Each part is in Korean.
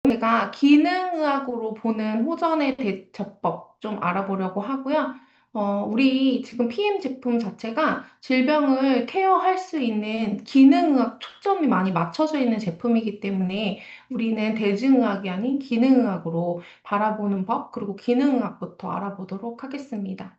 제가 기능의학으로 보는 호전의 대처법 좀 알아보려고 하고요. 우리 지금 PM 제품 자체가 질병을 케어할 수 있는 기능의학 초점이 많이 맞춰져 있는 제품이기 때문에 우리는 대증의학이 아닌 기능의학으로 바라보는 법, 그리고 기능의학부터 알아보도록 하겠습니다.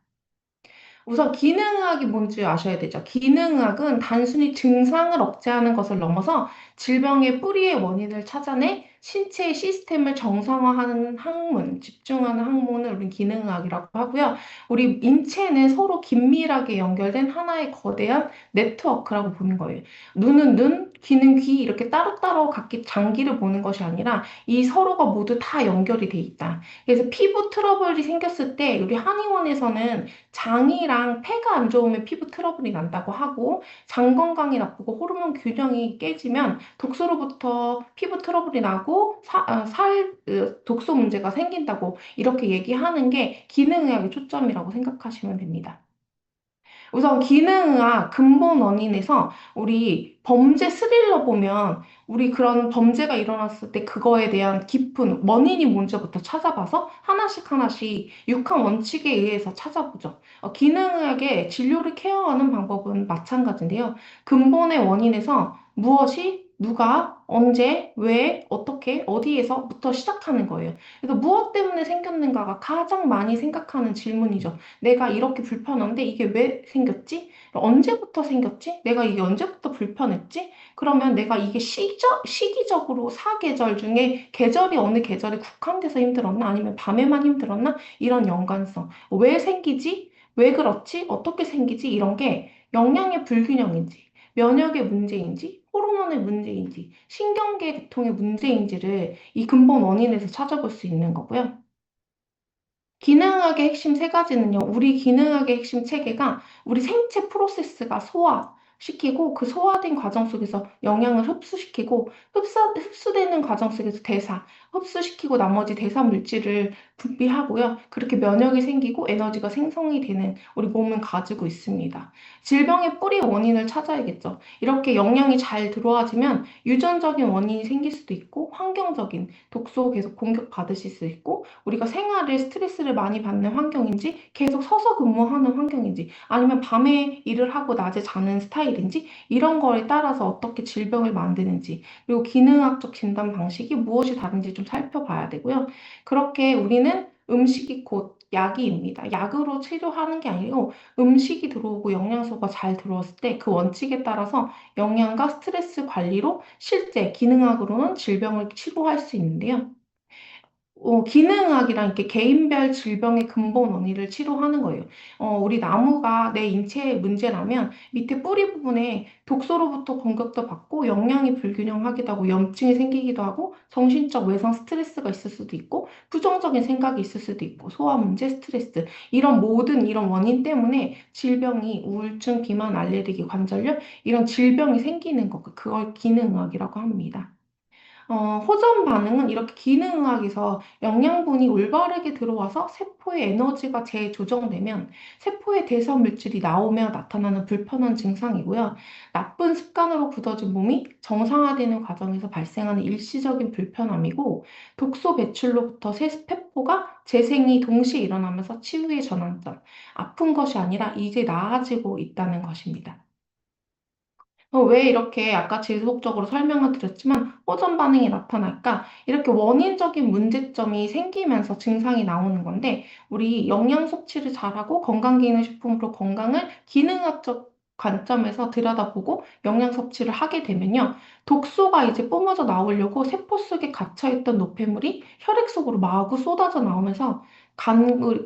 우선 기능의학이 뭔지 아셔야 되죠. 기능의학은 단순히 증상을 억제하는 것을 넘어서 질병의 뿌리의 원인을 찾아내 신체의 시스템을 정상화하는 학문, 집중하는 학문을 우리 기능의학이라고 하고요. 우리 인체는 서로 긴밀하게 연결된 하나의 거대한 네트워크라고 보는 거예요. 눈은 눈, 귀는 귀 이렇게 따로따로 각기 장기를 보는 것이 아니라 이 서로가 모두 다 연결이 돼 있다. 그래서 피부 트러블이 생겼을 때 우리 한의원에서는 장이랑 폐가 안 좋으면 피부 트러블이 난다고 하고 장 건강이 나쁘고 호르몬 균형이 깨지면 독소로부터 피부 트러블이 나고 독소 문제가 생긴다고 이렇게 얘기하는 게 기능의학의 초점이라고 생각하시면 됩니다. 우선 기능의학 근본 원인에서 우리 범죄 스릴러 보면 우리 그런 범죄가 일어났을 때 그거에 대한 깊은 원인이 뭔지부터 찾아봐서 하나씩 하나씩 육한 원칙에 의해서 찾아보죠. 기능의학의 진료를 케어하는 방법은 마찬가지인데요. 근본의 원인에서 무엇이 누가, 언제, 왜, 어떻게, 어디에서부터 시작하는 거예요. 그래서 무엇 때문에 생겼는가가 가장 많이 생각하는 질문이죠. 내가 이렇게 불편한데 이게 왜 생겼지? 언제부터 생겼지? 내가 이게 언제부터 불편했지? 그러면 내가 이게 시기적으로 사계절 중에 계절이 어느 계절에 국한돼서 힘들었나? 아니면 밤에만 힘들었나? 이런 연관성. 왜 생기지? 왜 그렇지? 어떻게 생기지? 이런 게 영양의 불균형인지, 면역의 문제인지, 호르몬의 문제인지, 신경계통의 문제인지를 이 근본 원인에서 찾아볼 수 있는 거고요. 기능학의 핵심 세 가지는요, 우리 기능학의 핵심 체계가 우리 생체 프로세스가 소화시키고 그 소화된 과정 속에서 영양을 흡수시키고 흡수되는 과정 속에서 흡수시키고 나머지 대사 물질을 분비하고요. 그렇게 면역이 생기고 에너지가 생성이 되는 우리 몸은 가지고 있습니다. 질병의 뿌리 원인을 찾아야겠죠. 이렇게 영양이 잘 들어와지면 유전적인 원인이 생길 수도 있고 환경적인 독소 계속 공격받으실 수 있고 우리가 생활에 스트레스를 많이 받는 환경인지 계속 서서 근무하는 환경인지 아니면 밤에 일을 하고 낮에 자는 스타일인지 이런 거에 따라서 어떻게 질병을 만드는지 그리고 기능학적 진단 방식이 무엇이 다른지 좀 살펴봐야 되고요. 그렇게 우리는 음식이 곧 약이입니다. 약으로 치료하는 게 아니고 음식이 들어오고 영양소가 잘 들어왔을 때 그 원칙에 따라서 영양과 스트레스 관리로 실제 기능학으로는 질병을 치료할 수 있는데요. 기능학이랑 이렇게 개인별 질병의 근본 원인을 치료하는 거예요. 우리 나무가 내 인체에 문제라면 밑에 뿌리 부분에 독소로부터 공격도 받고 영양이 불균형하기도 하고 염증이 생기기도 하고 정신적 외상 스트레스가 있을 수도 있고 부정적인 생각이 있을 수도 있고 소화 문제, 스트레스 이런 모든 이런 원인 때문에 질병이 우울증, 비만, 알레르기, 관절염 이런 질병이 생기는 거 그걸 기능학이라고 합니다. 호전 반응은 이렇게 기능의학에서 영양분이 올바르게 들어와서 세포의 에너지가 재조정되면 세포의 대사 물질이 나오며 나타나는 불편한 증상이고요. 나쁜 습관으로 굳어진 몸이 정상화되는 과정에서 발생하는 일시적인 불편함이고 독소 배출로부터 새 세포가 재생이 동시에 일어나면서 치유의 전환점, 아픈 것이 아니라 이제 나아지고 있다는 것입니다. 왜 이렇게 아까 지속적으로 설명을 드렸지만 호전 반응이 나타날까? 이렇게 원인적인 문제점이 생기면서 증상이 나오는 건데, 우리 영양 섭취를 잘하고 건강기능식품으로 건강을 기능학적 관점에서 들여다보고 영양 섭취를 하게 되면요. 독소가 이제 뿜어져 나오려고 세포 속에 갇혀있던 노폐물이 혈액 속으로 마구 쏟아져 나오면서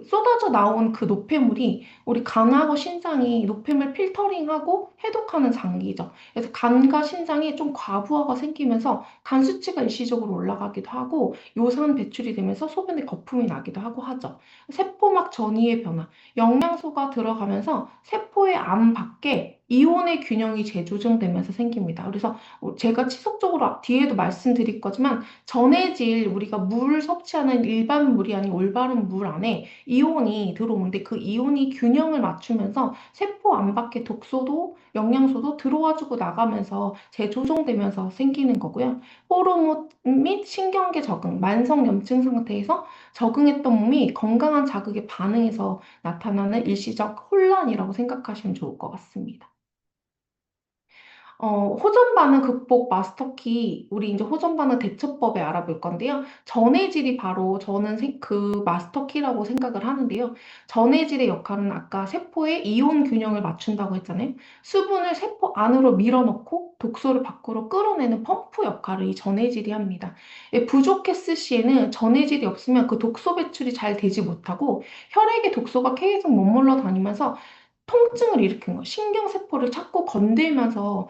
쏟아져 나온 그 노폐물이 우리 간하고 신장이 노폐물 필터링하고 해독하는 장기죠. 그래서 간과 신장에 좀 과부하가 생기면서 간 수치가 일시적으로 올라가기도 하고 요산 배출이 되면서 소변에 거품이 나기도 하고 하죠. 세포막 전이의 변화, 영양소가 들어가면서 세포의 암 밖에 이온의 균형이 재조정되면서 생깁니다. 그래서 제가 지속적으로 뒤에도 말씀드릴 거지만 전해질 우리가 물 섭취하는 일반 물이 아닌 올바른 물 안에 이온이 들어오는데 그 이온이 균형을 맞추면서 세포 안팎의 독소도 영양소도 들어와주고 나가면서 재조정되면서 생기는 거고요. 호르몬 및 신경계 적응, 만성염증 상태에서 적응했던 몸이 건강한 자극에 반응해서 나타나는 일시적 혼란이라고 생각하시면 좋을 것 같습니다. 호전 반응 극복 마스터키, 우리 이제 호전 반응 대처법에 알아볼 건데요. 전해질이 바로 저는 그 마스터키라고 생각을 하는데요. 전해질의 역할은 아까 세포의 이온 균형을 맞춘다고 했잖아요. 수분을 세포 안으로 밀어넣고 독소를 밖으로 끌어내는 펌프 역할을 이 전해질이 합니다. 부족했을 시에는 전해질이 없으면 그 독소 배출이 잘 되지 못하고 혈액에 독소가 계속 머물러 다니면서 통증을 일으키는 거예요. 신경세포를 자꾸 건들면서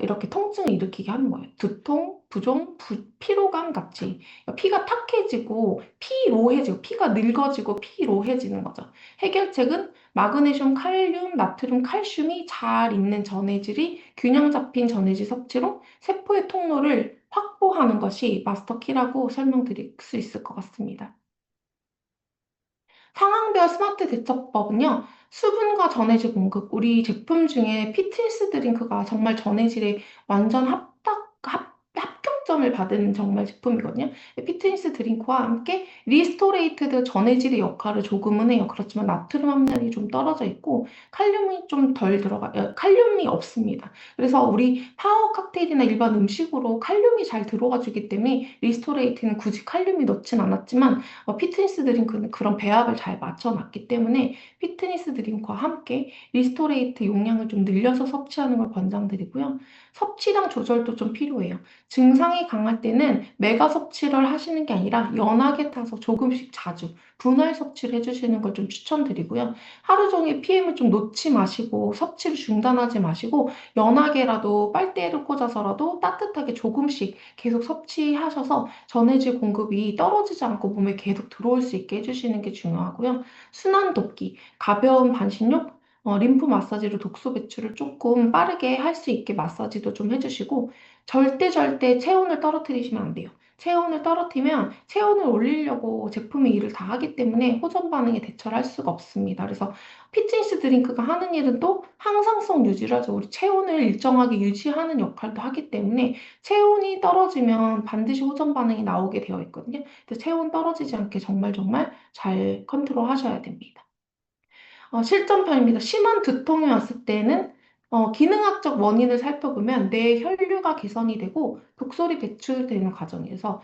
이렇게 통증을 일으키게 하는 거예요. 두통, 부종, 피로감 같이. 피가 탁해지고, 피로해지고, 피가 늙어지고, 피로해지는 거죠. 해결책은 마그네슘, 칼륨, 나트륨, 칼슘이 잘 있는 전해질이 균형 잡힌 전해질 섭취로 세포의 통로를 확보하는 것이 마스터키라고 설명드릴 수 있을 것 같습니다. 상황별 스마트 대처법은요, 수분과 전해질 공급, 우리 제품 중에 피트니스 드링크가 정말 전해질에 완전 합격점을 받은 정말 제품이거든요. 피트니스 드링크와 함께 리스토레이트드 전해질의 역할을 조금은 해요. 그렇지만 나트륨 함량이 좀 떨어져 있고, 칼륨이 좀 덜 칼륨이 없습니다. 그래서 우리 파워 칵테일이나 일반 음식으로 칼륨이 잘 들어가 주기 때문에 리스토레이트는 굳이 칼륨이 넣진 않았지만 피트니스 드링크는 그런 배합을 잘 맞춰놨기 때문에 피트니스 드링크와 함께 리스토레이트 용량을 좀 늘려서 섭취하는 걸 권장드리고요. 섭취량 조절도 좀 필요해요. 증상이 강할 때는 메가 섭취를 하시는 게 아니라 연하게 타서 조금씩 자주 분할 섭취를 해주시는 걸 좀 추천드리고요. 하루 종일 PM을 좀 놓지 마시고 섭취를 중단하지 마시고 연하게라도 빨대를 꽂아서라도 따뜻하게 조금씩 계속 섭취하셔서 전해질 공급이 떨어지지 않고 몸에 계속 들어올 수 있게 해주시는 게 중요하고요. 순환 돕기, 가벼운 반신욕, 림프 마사지로 독소 배출을 조금 빠르게 할 수 있게 마사지도 좀 해주시고 절대 체온을 떨어뜨리시면 안 돼요. 체온을 떨어뜨리면 체온을 올리려고 제품이 일을 다 하기 때문에 호전 반응에 대처를 할 수가 없습니다. 그래서 피트니스 드링크가 하는 일은 또 항상성 유지를 하죠. 우리 체온을 일정하게 유지하는 역할도 하기 때문에 체온이 떨어지면 반드시 호전 반응이 나오게 되어 있거든요. 그래서 체온 떨어지지 않게 정말 잘 컨트롤 하셔야 됩니다. 실전편입니다. 심한 두통이 왔을 때는 기능학적 원인을 살펴보면 뇌 혈류가 개선이 되고 독소리 배출되는 과정에서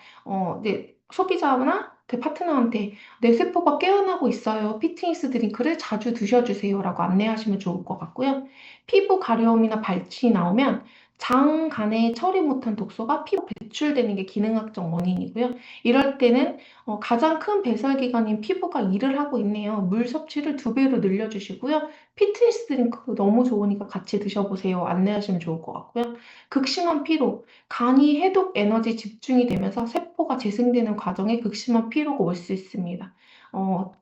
이제 소비자나 그 파트너한테 뇌 세포가 깨어나고 있어요. 피트니스 드링크를 자주 드셔주세요라고 안내하시면 좋을 것 같고요. 피부 가려움이나 발진이 나오면 장 간에 처리 못한 독소가 피부 배출되는 게 기능학적 원인이고요. 이럴 때는 가장 큰 배설기관인 피부가 일을 하고 있네요. 물 섭취를 2배로 늘려주시고요. 피트니스 드링크 너무 좋으니까 같이 드셔보세요. 안내하시면 좋을 것 같고요. 극심한 피로, 간이 해독 에너지 집중이 되면서 세포가 재생되는 과정에 극심한 피로가 올 수 있습니다. 어,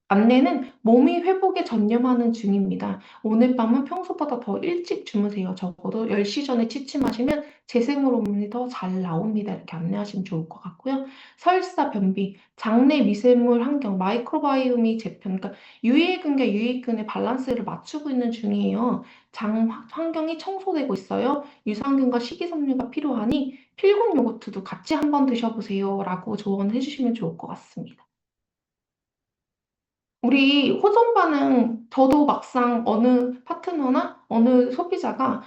안내는 몸이 회복에 전념하는 중입니다. 오늘 밤은 평소보다 더 일찍 주무세요. 적어도 10시 전에 취침하시면 재생 호르몬이 더 잘 나옵니다. 이렇게 안내하시면 좋을 것 같고요. 설사, 변비, 장내 미생물 환경, 마이크로바이옴이 재편, 그러니까 유해균과 유익균의 밸런스를 맞추고 있는 중이에요. 장 환경이 청소되고 있어요. 유산균과 식이섬유가 필요하니 필군 요거트도 같이 한번 드셔보세요. 라고 조언해 주시면 좋을 것 같습니다. 우리 호전 반응, 저도 막상 어느 파트너나 어느 소비자가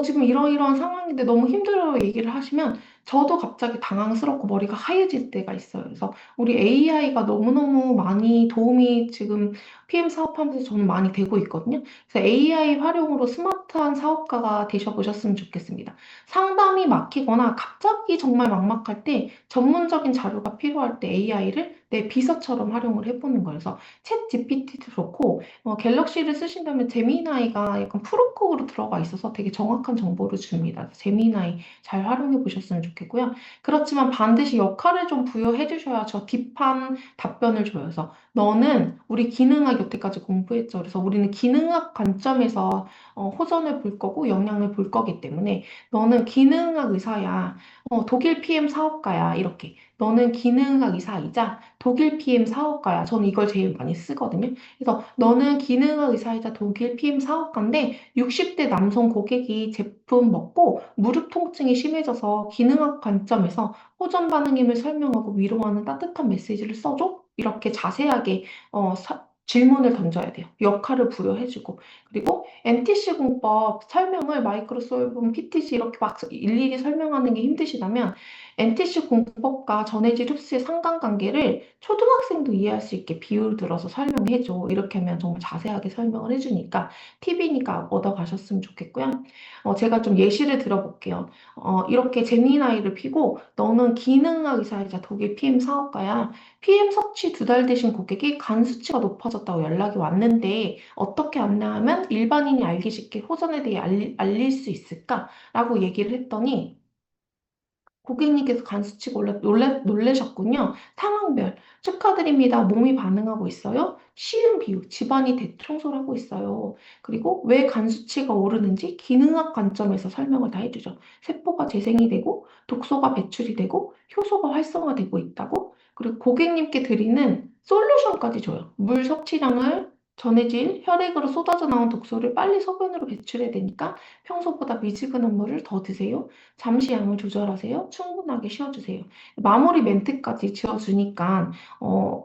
지금 이러이러한 상황인데 너무 힘들어요 얘기를 하시면 저도 갑자기 당황스럽고 머리가 하얘질 때가 있어요. 그래서 우리 AI가 너무너무 많이 도움이 지금 PM 사업하면서 저는 많이 되고 있거든요. 그래서 AI 활용으로 스마트한 사업가가 되셔보셨으면 좋겠습니다. 상담이 막히거나 갑자기 정말 막막할 때 전문적인 자료가 필요할 때 AI를 내 비서처럼 활용을 해보는 거예요. 그래서 챗 GPT도 좋고, 갤럭시를 쓰신다면 제미나이가 약간 프로그로 들어가 있어서 되게 정확한 정보를 줍니다. 제미나이 잘 활용해 보셨으면 좋겠고요. 그렇지만 반드시 역할을 좀 부여해 주셔야 저 딥한 답변을 줘요. 그래서 너는 우리 기능학 여태까지 공부했죠. 그래서 우리는 기능학 관점에서 호전을 볼 거고 영향을 볼 거기 때문에 너는 기능학 의사야. 독일 PM 사업가야. 이렇게. 너는 기능학 의사이자 독일 PM 사업가야. 저는 이걸 제일 많이 쓰거든요. 그래서 너는 기능학 의사이자 독일 PM 사업가인데 60대 남성 고객이 제품 먹고 무릎 통증이 심해져서 기능학 관점에서 호전 반응임을 설명하고 위로하는 따뜻한 메시지를 써줘? 이렇게 자세하게 질문을 던져야 돼요. 역할을 부여해주고. 그리고 NTC 공법 설명을 마이크로솔브 PTC 이렇게 막 일일이 설명하는 게 힘드시다면 NTC 공법과 전해질 흡수의 상관관계를 초등학생도 이해할 수 있게 비유를 들어서 설명해줘. 이렇게 하면 정말 자세하게 설명을 해주니까 팁이니까 얻어가셨으면 좋겠고요. 제가 좀 예시를 들어볼게요. 이렇게 제미나이를 피고 너는 기능학 의사이자 독일 PM 사업가야. PM 섭취 2달 되신 고객이 간 수치가 높아졌다고 연락이 왔는데 어떻게 안내하면 일반인이 알기 쉽게 호전에 대해 알릴 수 있을까? 라고 얘기를 했더니 고객님께서 간 수치가 놀라셨군요. 상황별. 축하드립니다. 몸이 반응하고 있어요. 쉬운 비유. 집안이 대청소를 하고 있어요. 그리고 왜 간 수치가 오르는지 기능학 관점에서 설명을 다 해주죠. 세포가 재생이 되고, 독소가 배출이 되고, 효소가 활성화되고 있다고. 그리고 고객님께 드리는 솔루션까지 줘요. 물 섭취량을 전해질 혈액으로 쏟아져 나온 독소를 빨리 소변으로 배출해야 되니까 평소보다 미지근한 물을 더 드세요. 잠시 양을 조절하세요. 충분하게 쉬어주세요. 마무리 멘트까지 지어주니까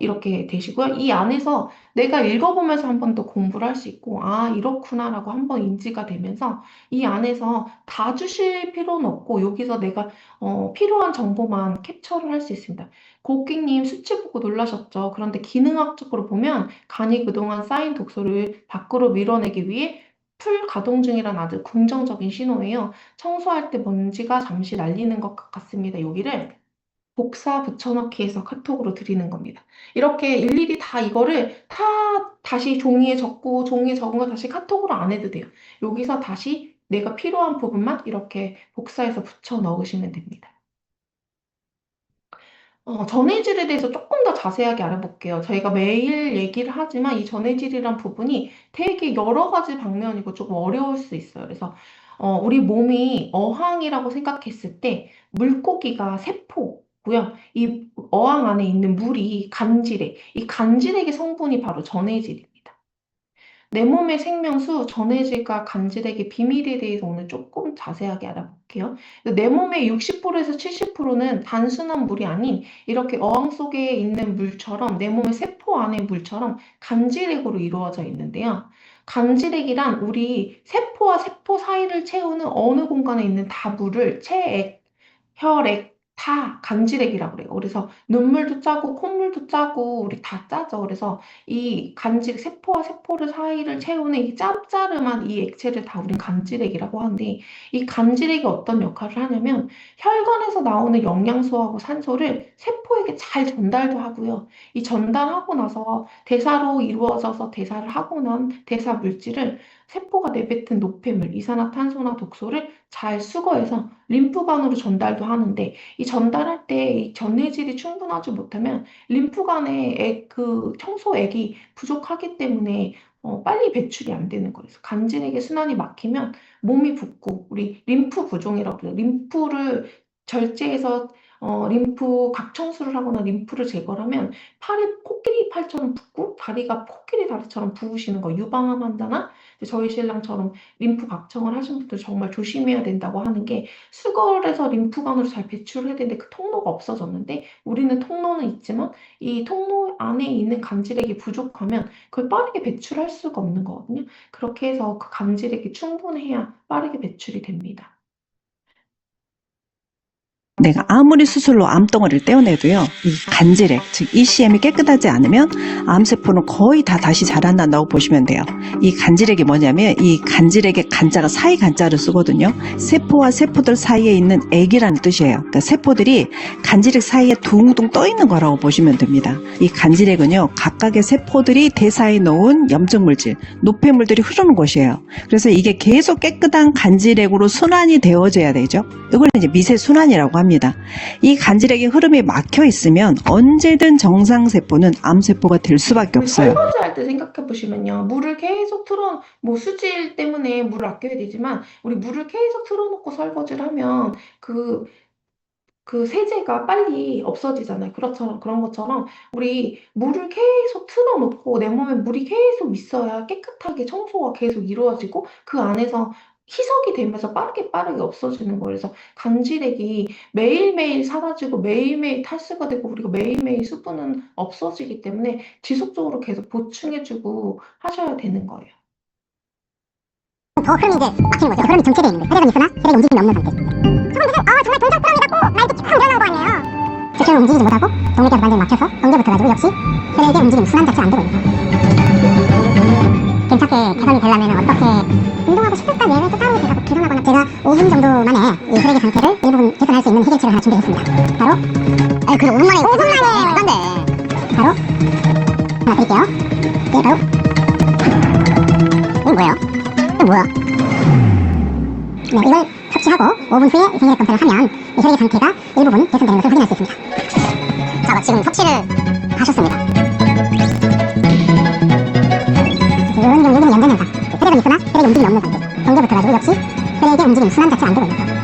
이렇게 되시고요. 이 안에서 내가 읽어보면서 한 번 더 공부를 할 수 있고 아 이렇구나라고 한 번 인지가 되면서 이 안에서 다 주실 필요는 없고 여기서 내가 필요한 정보만 캡처를 할 수 있습니다. 고객님 수치 보고 놀라셨죠? 그런데 기능학적으로 보면 간이 그동안 쌓인 독소를 밖으로 밀어내기 위해 풀 가동 중이란 아주 긍정적인 신호예요. 청소할 때 먼지가 잠시 날리는 것 같습니다. 여기를 복사 붙여넣기 해서 카톡으로 드리는 겁니다. 이렇게 일일이 다 이거를 다 다시 종이에 적고 종이에 적은 거 다시 카톡으로 안 해도 돼요. 여기서 다시 내가 필요한 부분만 이렇게 복사해서 붙여 넣으시면 됩니다. 전해질에 대해서 조금 더 자세하게 알아볼게요. 저희가 매일 얘기를 하지만 이 전해질이란 부분이 되게 여러 가지 방면이고 조금 어려울 수 있어요. 그래서 우리 몸이 어항이라고 생각했을 때 물고기가 세포고요. 이 어항 안에 있는 물이 간질액, 이 간질액의 성분이 바로 전해질입니다. 내 몸의 생명수, 전해질과 간질액의 비밀에 대해서 오늘 조금 자세하게 알아볼게요. 내 몸의 60%에서 70%는 단순한 물이 아닌 이렇게 어항 속에 있는 물처럼 내 몸의 세포 안의 물처럼 간질액으로 이루어져 있는데요. 간질액이란 우리 세포와 세포 사이를 채우는 어느 공간에 있는 다물을 체액, 혈액, 다 간질액이라고 그래요. 그래서 눈물도 짜고 콧물도 짜고 우리 다 짜죠. 그래서 이 간질, 세포와 세포를 사이를 채우는 이 짭짜름한 이 액체를 다 우린 간질액이라고 하는데 이 간질액이 어떤 역할을 하냐면 혈관에서 나오는 영양소하고 산소를 세포에게 잘 전달도 하고요. 이 전달하고 나서 대사로 이루어져서 대사를 하고 난 대사 물질을 세포가 내뱉은 노폐물, 이산화탄소나 독소를 잘 수거해서 림프관으로 전달도 하는데 이 전달할 때 이 전해질이 충분하지 못하면 림프관에 그 청소액이 부족하기 때문에 빨리 배출이 안 되는 거예요. 그래서 간질액의 순환이 막히면 몸이 붓고 우리 림프 부종이라고 그래요. 림프를 절제해서 림프 각청수를 하거나 림프를 제거를 하면 팔이 코끼리 팔처럼 붓고 다리가 코끼리 다리처럼 부으시는 거 유방암 환자나 저희 신랑처럼 림프 각청을 하신 분들 정말 조심해야 된다고 하는 게 수거를 해서 림프관으로 잘 배출을 해야 되는데 그 통로가 없어졌는데 우리는 통로는 있지만 이 통로 안에 있는 간질액이 부족하면 그걸 빠르게 배출할 수가 없는 거거든요. 그렇게 해서 그 간질액이 충분해야 빠르게 배출이 됩니다. 내가 아무리 수술로 암덩어리를 떼어내도요, 이 간질액, 즉 ECM이 깨끗하지 않으면 암세포는 거의 다 다시 자라난다고 보시면 돼요. 이 간질액이 뭐냐면 이 간질액의 간자가 사이 간자를 쓰거든요. 세포와 세포들 사이에 있는 액이라는 뜻이에요. 그러니까 세포들이 간질액 사이에 둥둥 떠 있는 거라고 보시면 됩니다. 이 간질액은요, 각각의 세포들이 대사에 놓은 염증물질, 노폐물들이 흐르는 곳이에요. 그래서 이게 계속 깨끗한 간질액으로 순환이 되어져야 되죠. 이걸 이제 미세순환이라고 합니다. 이 간질액의 흐름이 막혀 있으면 언제든 정상세포는 암세포가 될 수밖에 우리 없어요. 설거지 할 때 생각해 보시면요. 물을 계속 뭐 수질 때문에 물을 아껴야 되지만, 우리 물을 계속 틀어놓고 설거지를 하면 그 세제가 빨리 없어지잖아요. 그런 것처럼 우리 물을 계속 틀어놓고 내 몸에 물이 계속 있어야 깨끗하게 청소가 계속 이루어지고 그 안에서 희석이 되면서 빠르게 없어지는 거예요. 그래서 간질액이 매일매일 사라지고 매일매일 탈수가 되고 우리가 매일매일 수분은 없어지기 때문에 지속적으로 계속 보충해주고 하셔야 되는 거예요. 더 흐름이 이제 막히는 거죠. 흐름이 정체되어 있는 거예요. 혈액은 있으나 혈액 움직임이 없는 상태. 저건 무슨 정말 동작처럼이라고 나 이렇게 팍 늘어난 거 아니에요. 제처럼 움직이지 못하고 동맥이 완전히 막혀서 엉겨붙어가지고 역시 혈액의 움직임 순환 자체가 안 되고 있는 거예요. 괜찮게 개선이 되려면 어떻게 운동하고 싶을까 내외 또 따로 개선하거나 제가 5분 정도 만에 이 혈액의 상태를 일부분 개선할 수 있는 해결책을 하나 준비했습니다. 바로 그 5분 만에 말도 안 돼. 바로 하나 드릴게요. 네, 바로 이게 뭐예요? 이게 뭐야? 네, 이걸 섭취하고 5분 후에 생리혈액 검사를 하면 이 혈액의 상태가 일부분 개선되는 것을 확인할 수 있습니다. 자, 지금 섭취를 하셨습니다. 이런 경우는 연장현상. 혈액은 있으나 혈액 움직임이 없는 상태. 동계부터가지고 역시 혈액의 움직임 순환 자체가 안 되고 있는 거예요.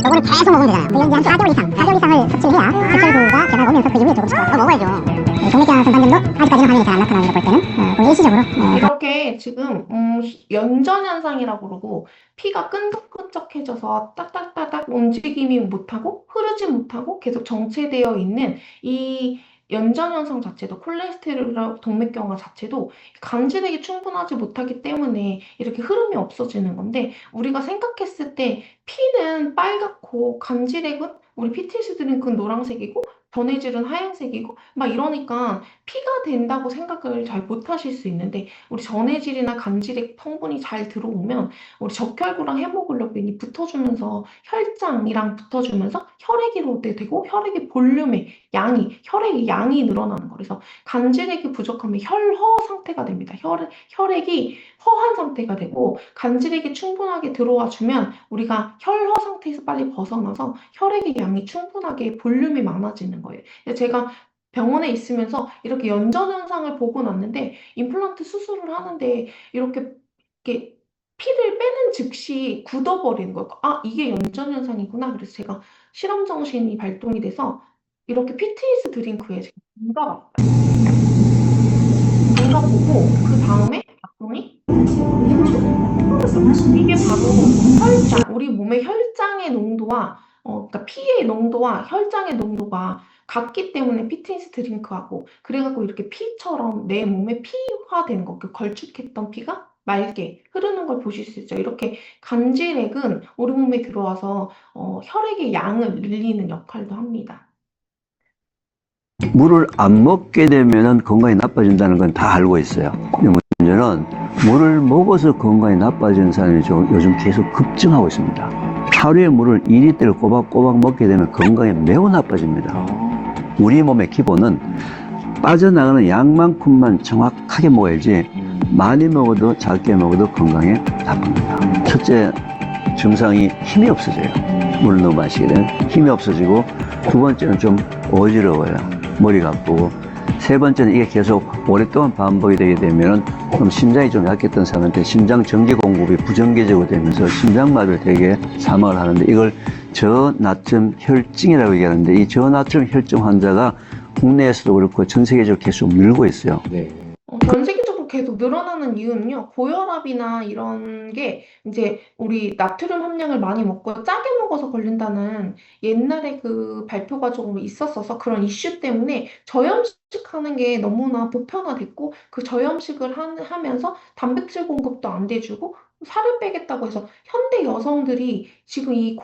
요거를 계속 먹으면 되잖아요. 한 4개월 이상을 섭취해야 혈결구가 계속 오면서 그 이후에 조금씩 더 먹어야죠. 동맥경 전반전도 아직까지는 반응이 잘 안 나타나는 걸 볼 때는 거의 일시적으로 이렇게 지금 연전 현상이라고 그러고 피가 끈적끈적해져서 딱딱딱딱 움직임이 못하고 흐르지 못하고 계속 정체되어 있는 이 연전 현상 자체도 콜레스테롤 동맥경화 자체도 간질액이 충분하지 못하기 때문에 이렇게 흐름이 없어지는 건데, 우리가 생각했을 때 피는 빨갛고 간질액은 우리 PTS 드링크는 노란색이고 전해질은 하얀색이고 막 이러니까 피가 된다고 생각을 잘 못하실 수 있는데, 우리 전해질이나 간질액 성분이 잘 들어오면 우리 적혈구랑 헤모글로빈이 붙어주면서 혈장이랑 붙어주면서 혈액이 되고 혈액의 볼륨의 혈액의 양이 늘어나는 거예요. 그래서 간질액이 부족하면 혈허 상태가 됩니다. 혈액이 허한 상태가 되고, 간질액이 충분하게 들어와 주면 우리가 혈허 상태에서 빨리 벗어나서 혈액의 양이 충분하게 볼륨이 많아지는 거예요. 제가 병원에 있으면서 이렇게 연전 현상을 보고 났는데, 임플란트 수술을 하는데 이렇게 피를 빼는 즉시 굳어버리는 거예요. 아, 이게 연전 현상이구나. 그래서 제가 실험 정신이 발동이 돼서 이렇게 PTS 드링크에 제가 뭔가 보고 그 다음에 봤더니 이게 바로 혈장, 우리 몸의 혈장의 농도와 그러니까 피의 농도와 혈장의 농도가 같기 때문에 피트니스 드링크하고, 그래갖고 이렇게 피처럼 내 몸에 피화된 거, 그 걸쭉했던 피가 맑게 흐르는 걸 보실 수 있죠. 이렇게 간질액은 우리 몸에 들어와서 혈액의 양을 늘리는 역할도 합니다. 물을 안 먹게 되면 건강이 나빠진다는 건 다 알고 있어요. 근데 문제는 물을 먹어서 건강이 나빠지는 사람이 요즘 계속 급증하고 있습니다. 하루에 물을 2리터를 꼬박꼬박 먹게 되면 건강이 매우 나빠집니다. 우리 몸의 기본은 빠져나가는 양만큼만 정확하게 먹어야지 많이 먹어도 작게 먹어도 건강에 나쁩니다. 첫째 증상이 힘이 없어져요. 물을 너무 마시게 되면 힘이 없어지고, 두 번째는 좀 어지러워요. 머리가 아프고, 세 번째는 이게 계속 오랫동안 반복이 되게 되면 그럼 심장이 좀 약했던 사람한테 심장 전기 공급이 부정기적으로 되면서 심장마비를 되게 사망을 하는데, 이걸 저나트륨 혈증이라고 얘기하는데, 이 저나트륨 혈증 환자가 국내에서도 그렇고 전 세계적으로 계속 늘고 있어요. 전 세계적으로 계속 늘어나는 이유는요, 고혈압이나 이런 게 이제 우리 나트륨 함량을 많이 먹고 짜게 먹어서 걸린다는 옛날에 그 발표가 조금 있었어서 그런 이슈 때문에 저염식 하는 게 너무나 보편화됐고 그 저염식을 하면서 단백질 공급도 안 돼주고 살을 빼겠다고 해서 현대 여성들이 지금 이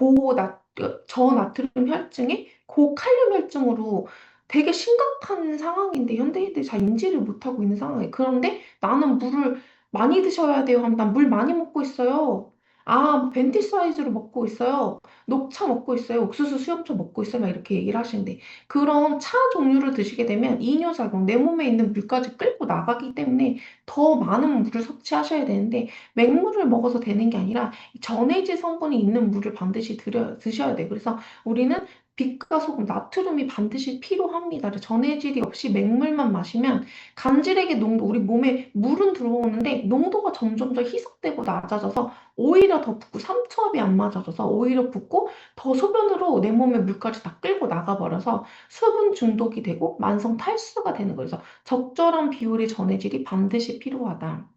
저나트륨 혈증에 고칼륨 혈증으로 되게 심각한 상황인데 현대인들이 잘 인지를 못하고 있는 상황이에요. 그런데 나는 물을 많이 드셔야 돼요 하면 난 물 많이 먹고 있어요. 아, 벤티 사이즈로 먹고 있어요. 녹차 먹고 있어요. 옥수수 수염초 먹고 있어요. 막 이렇게 얘기를 하시는데 그런 차 종류를 드시게 되면 이뇨작용, 내 몸에 있는 물까지 끌고 나가기 때문에 더 많은 물을 섭취하셔야 되는데 맹물을 먹어서 되는 게 아니라 전해질 성분이 있는 물을 반드시 드셔야 돼요. 그래서 우리는 빛과 소금, 나트륨이 반드시 필요합니다. 전해질이 없이 맹물만 마시면 간질액의 농도, 우리 몸에 물은 들어오는데 농도가 점점 더 희석되고 낮아져서 오히려 더 붓고 삼투압이 안 맞아져서 오히려 붓고 더 소변으로 내 몸의 물까지 다 끌고 나가버려서 수분 중독이 되고 만성 탈수가 되는 거예요. 그래서 적절한 비율의 전해질이 반드시 필요하다.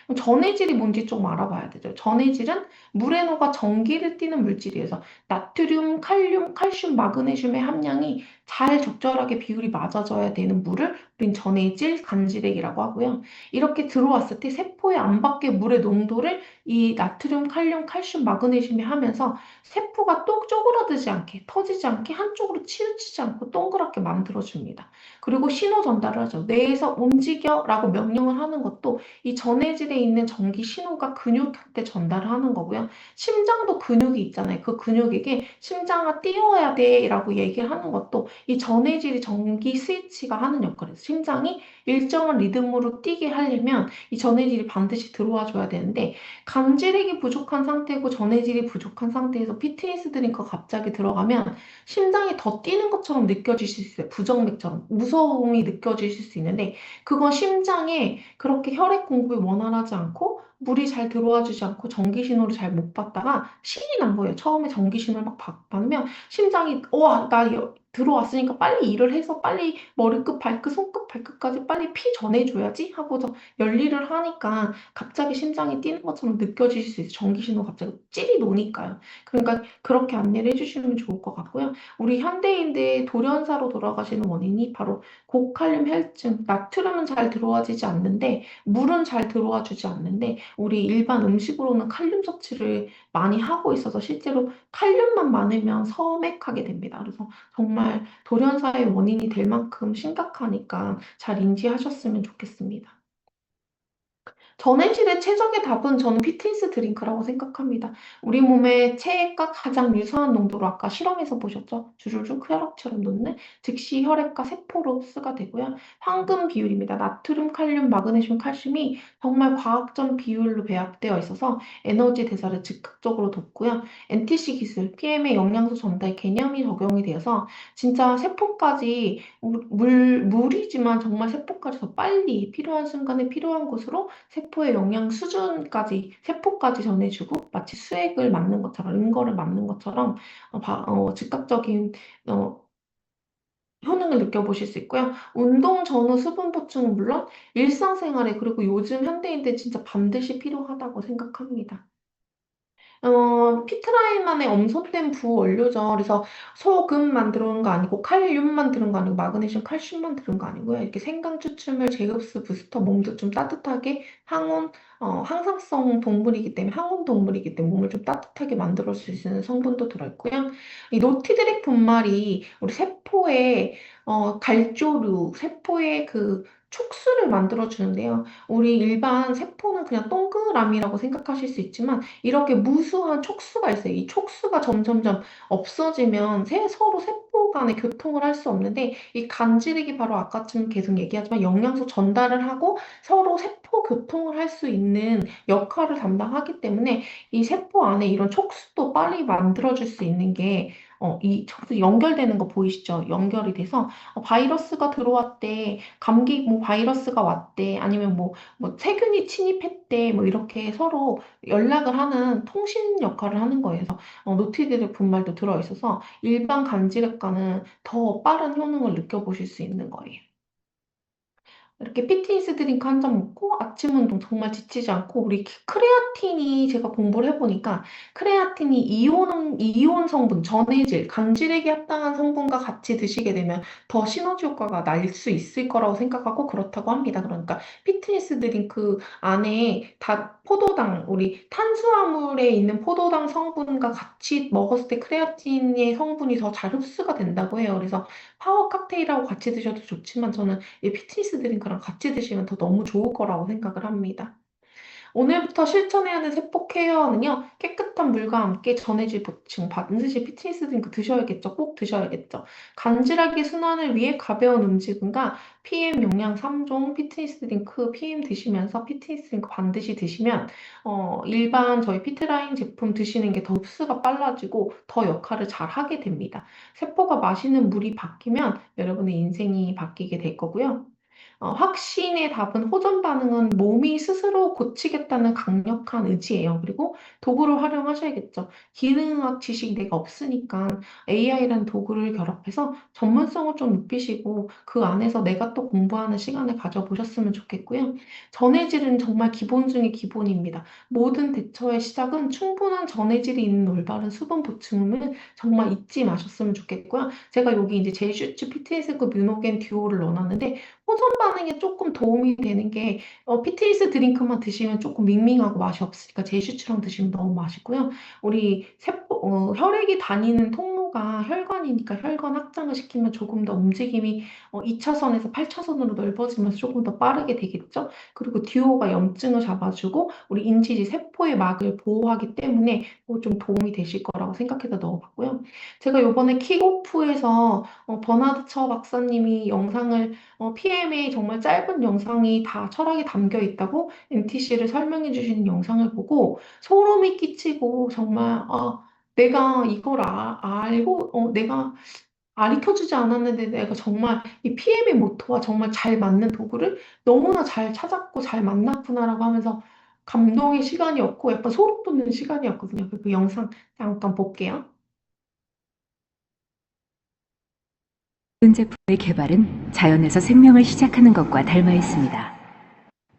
그럼 전해질이 뭔지 좀 알아봐야 되죠. 전해질은 물에 녹아 전기를 띠는 물질이어서 나트륨, 칼륨, 칼슘, 마그네슘의 함량이 잘 적절하게 비율이 맞아져야 되는 물을 우린 전해질, 간질액이라고 하고요. 이렇게 들어왔을 때 세포의 안팎의 물의 농도를 이 나트륨, 칼륨, 칼슘, 마그네슘이 하면서 세포가 또 쪼그라들지 않게, 터지지 않게 한쪽으로 치우치지 않고 동그랗게 만들어줍니다. 그리고 신호 전달을 하죠. 뇌에서 움직여라고 명령을 하는 것도 이 전해질에 있는 전기 신호가 근육한테 전달을 하는 거고요. 심장도 근육이 있잖아요. 그 근육에게 심장아 뛰어야 돼라고 얘기를 하는 것도 이 전해질이 전기 스위치가 하는 역할이에요. 심장이 일정한 리듬으로 뛰게 하려면 이 전해질이 반드시 들어와 줘야 되는데 간질액이 부족한 상태고 전해질이 부족한 상태에서 피트니스 드링크 갑자기 들어가면 심장이 더 뛰는 것처럼 느껴지실 수 있어요. 부정맥처럼 무서움이 느껴지실 수 있는데 그건 심장에 그렇게 혈액 공급이 원활하지 않고 물이 잘 들어와 주지 않고 전기 신호를 잘 못 받다가 신이 난 거예요. 처음에 전기 신호를 막 받으면 심장이 와, 들어왔으니까 빨리 일을 해서 빨리 머리끝, 발끝, 손끝, 발끝까지 빨리 피 전해줘야지 하고서 열일을 하니까 갑자기 심장이 뛰는 것처럼 느껴지실 수 있어요. 전기 신호 갑자기 찌릿 오니까요. 그러니까 그렇게 안내를 해주시면 좋을 것 같고요. 우리 현대인들 돌연사로 돌아가시는 원인이 바로 고칼륨 혈증, 나트륨은 잘 들어와지지 않는데 물은 잘 들어와 주지 않는데 우리 일반 음식으로는 칼륨 섭취를 많이 하고 있어서 실제로 칼륨만 많으면 서맥하게 됩니다. 그래서 정말 돌연사의 원인이 될 만큼 심각하니까 잘 인지하셨으면 좋겠습니다. 전해질의 최적의 답은 저는 피트니스 드링크라고 생각합니다. 우리 몸의 체액과 가장 유사한 농도로 아까 실험에서 보셨죠? 주르륵 혈압처럼 놓는 즉시 혈액과 세포로스가 되고요. 황금 비율입니다. 나트륨, 칼륨, 마그네슘, 칼슘이 정말 과학적 비율로 배합되어 있어서 에너지 대사를 즉각적으로 돕고요. NTC 기술, PM의 영양소 전달 개념이 적용이 되어서 진짜 세포까지 물이지만 정말 세포까지 더 빨리 필요한 순간에 필요한 곳으로 세포의 영양 수준까지, 세포까지 전해주고 마치 수액을 맞는 것처럼, 인거를 맞는 것처럼 즉각적인 어, 효능을 느껴보실 수 있고요. 운동 전후 수분 보충은 물론 일상생활에 그리고 요즘 현대인들 진짜 반드시 필요하다고 생각합니다. 피트라인만의 엄선된 부원료죠. 그래서 소금만 들어간 거 아니고 칼륨만 들은 거 아니고 마그네슘, 칼슘만 들은 거 아니고요. 이렇게 생강 추출물, 제급수 부스터, 몸도 좀 따뜻하게 항상성 동물이기 때문에 항온 동물이기 때문에 몸을 좀 따뜻하게 만들어 줄 수 있는 성분도 들어있고요. 이 노티드릭 분말이 우리 세포의 갈조류, 세포의 그 촉수를 만들어 주는데요. 우리 일반 세포는 그냥 동그라미라고 생각하실 수 있지만 이렇게 무수한 촉수가 있어요. 이 촉수가 점점점 없어지면 서로 세포 간에 교통을 할 수 없는데 이 간질액이 바로 아까쯤 계속 얘기하지만 영양소 전달을 하고 서로 세포 교통을 할 수 있는 역할을 담당하기 때문에 이 세포 안에 이런 촉수도 빨리 만들어줄 수 있는 게 이 촉수 연결되는 거 보이시죠? 연결이 돼서 바이러스가 들어왔대, 감기 뭐 바이러스가 왔대, 아니면 뭐 세균이 침입했대, 뭐 이렇게 서로 연락을 하는 통신 역할을 하는 거예요. 그래서 노티드릴 분말도 들어있어서 일반 간질액과는 더 빠른 효능을 느껴보실 수 있는 거예요. 이렇게 피트니스 드링크 한 잔 먹고 아침 운동 정말 지치지 않고 우리 크레아틴이 제가 공부를 해보니까 크레아틴이 이온 성분, 전해질, 간질에게 합당한 성분과 같이 드시게 되면 더 시너지 효과가 날 수 있을 거라고 생각하고 그렇다고 합니다. 그러니까 피트니스 드링크 안에 다 포도당, 우리 탄수화물에 있는 포도당 성분과 같이 먹었을 때 크레아틴의 성분이 더 잘 흡수가 된다고 해요. 그래서 파워 칵테일하고 같이 드셔도 좋지만 저는 이 피트니스 드링크랑 같이 드시면 더 너무 좋을 거라고 생각을 합니다. 오늘부터 실천해야 하는 세포 케어는요, 깨끗한 물과 함께 전해질 보충, 반드시 피트니스 드링크 드셔야겠죠. 꼭 드셔야겠죠. 간질하게 순환을 위해 가벼운 움직임과 PM 용량 3종 피트니스 드링크 PM 드시면서 피트니스 드링크 반드시 드시면, 일반 저희 피트라인 제품 드시는 게 더 흡수가 빨라지고 더 역할을 잘 하게 됩니다. 세포가 마시는 물이 바뀌면 여러분의 인생이 바뀌게 될 거고요. 확신의 답은 호전 반응은 몸이 스스로 고치겠다는 강력한 의지예요. 그리고 도구를 활용하셔야겠죠. 기능학 지식이 내가 없으니까 AI라는 도구를 결합해서 전문성을 좀 높이시고 그 안에서 내가 또 공부하는 시간을 가져보셨으면 좋겠고요. 전해질은 정말 기본 중의 기본입니다. 모든 대처의 시작은 충분한 전해질이 있는 올바른 수분 보충을 정말 잊지 마셨으면 좋겠고요. 제가 여기 이제 제슈츠 피트니스급 뮤노겐 듀오를 넣어놨는데 호전 반응에 조금 도움이 되는 게 피트니스 드링크만 드시면 조금 밍밍하고 맛이 없으니까 제슈추랑 드시면 너무 맛있고요. 우리 혈액이 다니는 통로가 혈관이니까 혈관 확장을 시키면 조금 더 움직임이 2차선에서 8차선으로 넓어지면서 조금 더 빠르게 되겠죠. 그리고 듀오가 염증을 잡아주고 우리 인지지 세포의 막을 보호하기 때문에 좀 도움이 되실 거라고 생각해서 넣어봤고요. 제가 이번에 킥오프에서 버나드 처 박사님이 영상을 PM에 정말 짧은 영상이 다 철학이 담겨 있다고 MTC를 설명해 주시는 영상을 보고 소름이 끼치고 정말 내가 이걸 알고 내가 가르쳐주지 않았는데 내가 정말 이 PM의 모토와 정말 잘 맞는 도구를 너무나 잘 찾았고 잘 만났구나라고 하면서 감동의 시간이었고 약간 소름 돋는 시간이었거든요. 그 영상 잠깐 볼게요. 모든 제품의 개발은 자연에서 생명을 시작하는 것과 닮아 있습니다.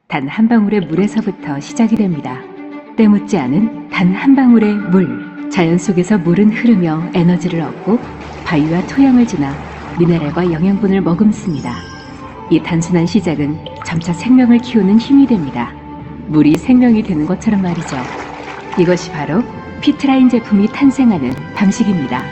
단 한 방울의 물에서부터 시작이 됩니다. 때묻지 않은 단 한 방울의 물. 자연 속에서 물은 흐르며 에너지를 얻고 바위와 토양을 지나 미네랄과 영양분을 머금습니다. 이 단순한 시작은 점차 생명을 키우는 힘이 됩니다. 물이 생명이 되는 것처럼 말이죠. 이것이 바로 피트라인 제품이 탄생하는 방식입니다.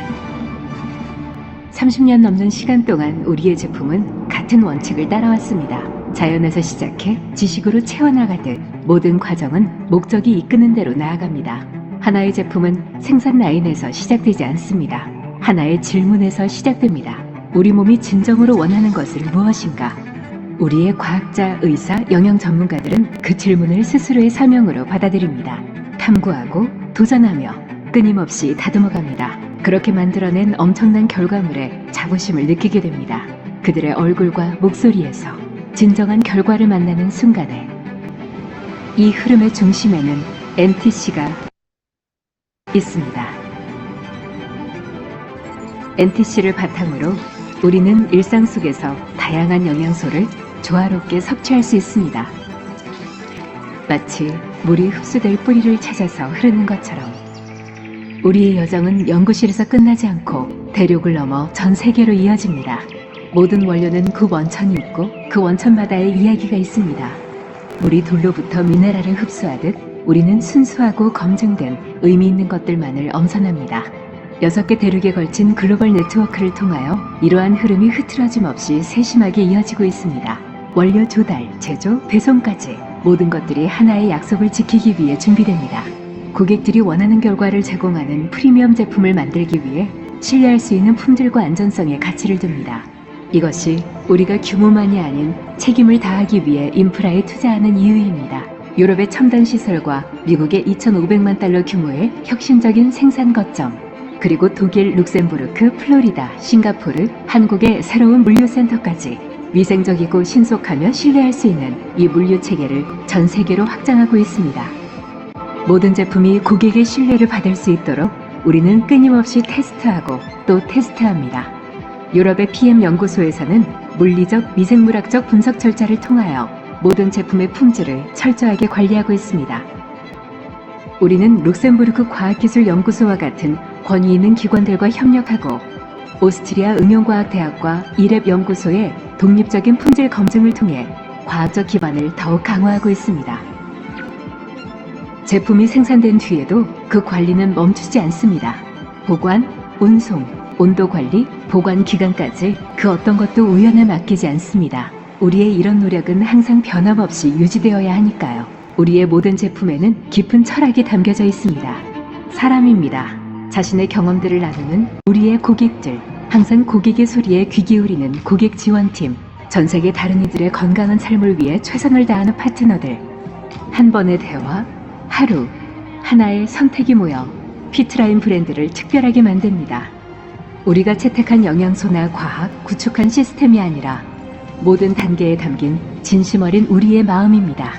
30년 넘는 시간 동안 우리의 제품은 같은 원칙을 따라왔습니다. 자연에서 시작해 지식으로 채워나가듯 모든 과정은 목적이 이끄는 대로 나아갑니다. 하나의 제품은 생산 라인에서 시작되지 않습니다. 하나의 질문에서 시작됩니다. 우리 몸이 진정으로 원하는 것은 무엇인가? 우리의 과학자, 의사, 영양 전문가들은 그 질문을 스스로의 사명으로 받아들입니다. 탐구하고 도전하며 끊임없이 다듬어갑니다. 그렇게 만들어낸 엄청난 결과물에 자부심을 느끼게 됩니다. 그들의 얼굴과 목소리에서 진정한 결과를 만나는 순간에 이 흐름의 중심에는 NTC가 있습니다. NTC를 바탕으로 우리는 일상 속에서 다양한 영양소를 조화롭게 섭취할 수 있습니다. 마치 물이 흡수될 뿌리를 찾아서 흐르는 것처럼 우리의 여정은 연구실에서 끝나지 않고 대륙을 넘어 전 세계로 이어집니다. 모든 원료는 그 원천이 있고 그 원천마다의 이야기가 있습니다. 물이 돌로부터 미네랄을 흡수하듯 우리는 순수하고 검증된 의미 있는 것들만을 엄선합니다. 6개 대륙에 걸친 글로벌 네트워크를 통하여 이러한 흐름이 흐트러짐 없이 세심하게 이어지고 있습니다. 원료 조달, 제조, 배송까지 모든 것들이 하나의 약속을 지키기 위해 준비됩니다. 고객들이 원하는 결과를 제공하는 프리미엄 제품을 만들기 위해 신뢰할 수 있는 품질과 안전성에 가치를 둡니다. 이것이 우리가 규모만이 아닌 책임을 다하기 위해 인프라에 투자하는 이유입니다. 유럽의 첨단 시설과 미국의 2,500만 달러 규모의 혁신적인 생산 거점, 그리고 독일, 룩셈부르크, 플로리다, 싱가포르, 한국의 새로운 물류센터까지 위생적이고 신속하며 신뢰할 수 있는 이 물류 체계를 전 세계로 확장하고 있습니다. 모든 제품이 고객의 신뢰를 받을 수 있도록 우리는 끊임없이 테스트하고 또 테스트합니다. 유럽의 PM 연구소에서는 물리적, 미생물학적 분석 절차를 통하여 모든 제품의 품질을 철저하게 관리하고 있습니다. 우리는 룩셈부르크 과학기술연구소와 같은 권위 있는 기관들과 협력하고 오스트리아 응용과학대학과 이랩연구소의 독립적인 품질 검증을 통해 과학적 기반을 더욱 강화하고 있습니다. 제품이 생산된 뒤에도 그 관리는 멈추지 않습니다. 보관, 운송, 온도 관리, 보관 기간까지 그 어떤 것도 우연에 맡기지 않습니다. 우리의 이런 노력은 항상 변함없이 유지되어야 하니까요. 우리의 모든 제품에는 깊은 철학이 담겨져 있습니다. 사람입니다. 자신의 경험들을 나누는 우리의 고객들, 항상 고객의 소리에 귀 기울이는 고객 지원팀, 전 세계 다른 이들의 건강한 삶을 위해 최선을 다하는 파트너들, 한 번의 대화, 하루, 하나의 선택이 모여 피트라인 브랜드를 특별하게 만듭니다. 우리가 채택한 영양소나 과학, 구축한 시스템이 아니라 모든 단계에 담긴 진심 어린 우리의 마음입니다.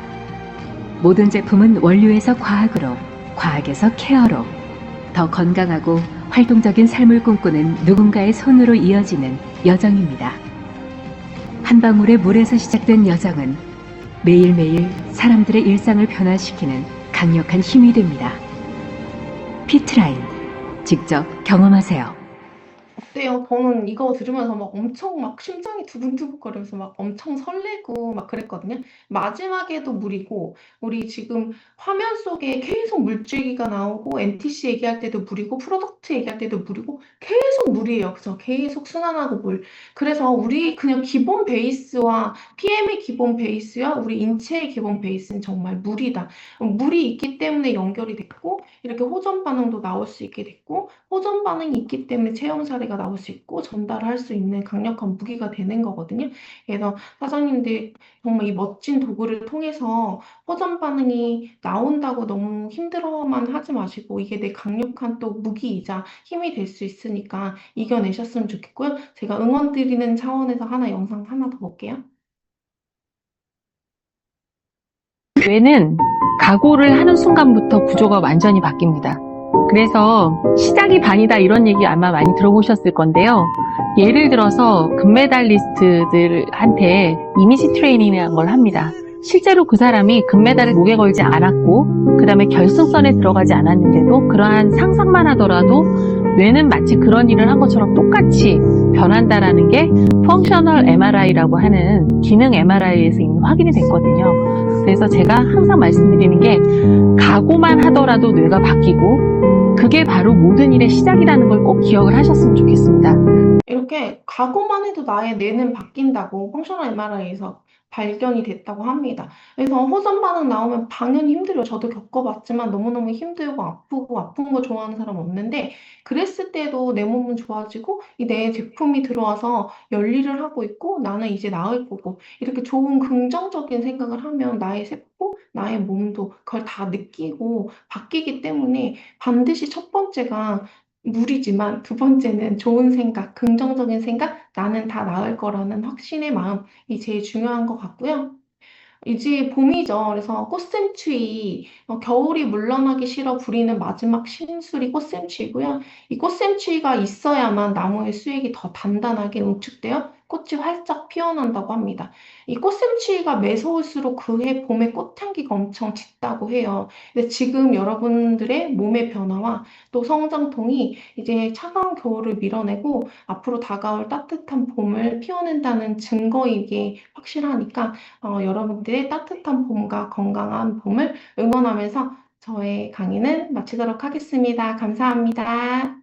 모든 제품은 원료에서 과학으로, 과학에서 케어로 더 건강하고 활동적인 삶을 꿈꾸는 누군가의 손으로 이어지는 여정입니다. 한 방울의 물에서 시작된 여정은 매일매일 사람들의 일상을 변화시키는 강력한 힘이 됩니다. 피트라인, 직접 경험하세요. 어때요? 저는 이거 들으면서 막 엄청 막 심장이 두근두근거리면서 막 엄청 설레고 막 그랬거든요. 마지막에도 물이고, 우리 지금 화면 속에 계속 물줄기가 나오고, NTC 얘기할 때도 물이고, 프로덕트 얘기할 때도 물이고, 계속 물이에요. 그래서 계속 순환하고 물. 그래서 우리 그냥 기본 베이스와 PM의 기본 베이스와 우리 인체의 기본 베이스는 정말 물이다. 물이 있기 때문에 연결이 됐고, 이렇게 호전 반응도 나올 수 있게 됐고, 호전 반응이 있기 때문에 체험 사례가 나올 수 있고 전달할 수 있는 강력한 무기가 되는 거거든요. 그래서 사장님들 정말 이 멋진 도구를 통해서 호전 반응이 나온다고 너무 힘들어만 하지 마시고 이게 내 강력한 또 무기이자 힘이 될 수 있으니까 이겨내셨으면 좋겠고요. 제가 응원 드리는 차원에서 하나 영상 하나 더 볼게요. 뇌는 각오를 하는 순간부터 구조가 완전히 바뀝니다. 그래서 시작이 반이다 이런 얘기 아마 많이 들어보셨을 건데요. 예를 들어서 금메달리스트들한테 이미지 트레이닝이라는 걸 합니다. 실제로 그 사람이 금메달을 목에 걸지 않았고 그 다음에 결승선에 들어가지 않았는데도 그러한 상상만 하더라도 뇌는 마치 그런 일을 한 것처럼 똑같이 변한다라는 게 펑셔널 MRI라고 하는 기능 MRI에서 이미 확인이 됐거든요. 그래서 제가 항상 말씀드리는 게 각오만 하더라도 뇌가 바뀌고 그게 바로 모든 일의 시작이라는 걸 꼭 기억을 하셨으면 좋겠습니다. 이렇게 각오만 해도 나의 뇌는 바뀐다고 펑셔널 MRI에서 발견이 됐다고 합니다. 그래서 호전 반응 나오면 당연히 힘들어요. 저도 겪어봤지만 너무너무 힘들고 아프고 아픈 거 좋아하는 사람 없는데 그랬을 때도 내 몸은 좋아지고 이 내 제품이 들어와서 열일을 하고 있고 나는 이제 나을 거고 이렇게 좋은 긍정적인 생각을 하면 나의 세포, 나의 몸도 그걸 다 느끼고 바뀌기 때문에 반드시 첫 번째가 무리지만 두 번째는 좋은 생각, 긍정적인 생각, 나는 다 나을 거라는 확신의 마음이 제일 중요한 것 같고요. 이제 봄이죠. 그래서 꽃샘추위, 겨울이 물러나기 싫어 부리는 마지막 신술이 꽃샘추위고요. 이 꽃샘추위가 있어야만 나무의 수액이 더 단단하게 응축되어 꽃이 활짝 피어난다고 합니다. 이 꽃샘추위가 매서울수록 그해 봄의 꽃향기가 엄청 짙다고 해요. 근데 지금 여러분들의 몸의 변화와 또 성장통이 이제 차가운 겨울을 밀어내고 앞으로 다가올 따뜻한 봄을 피워낸다는 증거이게 확실하니까 여러분들의 따뜻한 봄과 건강한 봄을 응원하면서 저의 강의는 마치도록 하겠습니다. 감사합니다.